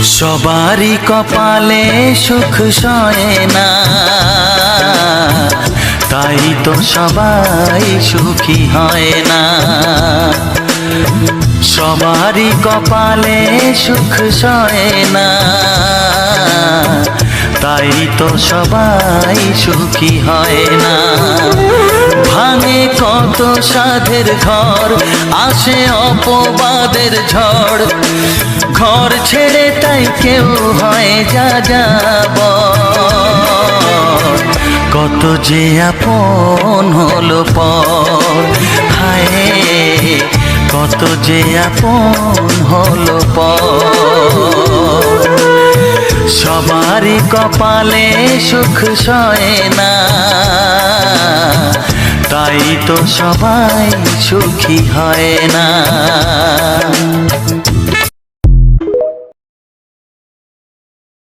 সবারই কপালে সুখ সয় না, তাই তো সবাই সুখী হয় না। সবারই কপালে সুখ সয় না, তাই তো সবাই সুখী হয় না। ভাঙে কত সাধের ঘর, আসে অপবাদের ঝড়, ঘর ছেড়ে তাই কেউ হয় যাযাবর। কত যে আপন হলো পর, হায় কত যে আপন হলো পর। সবারই কপালে সুখ সয় না, তাই তো সবাই সুখী হয় না।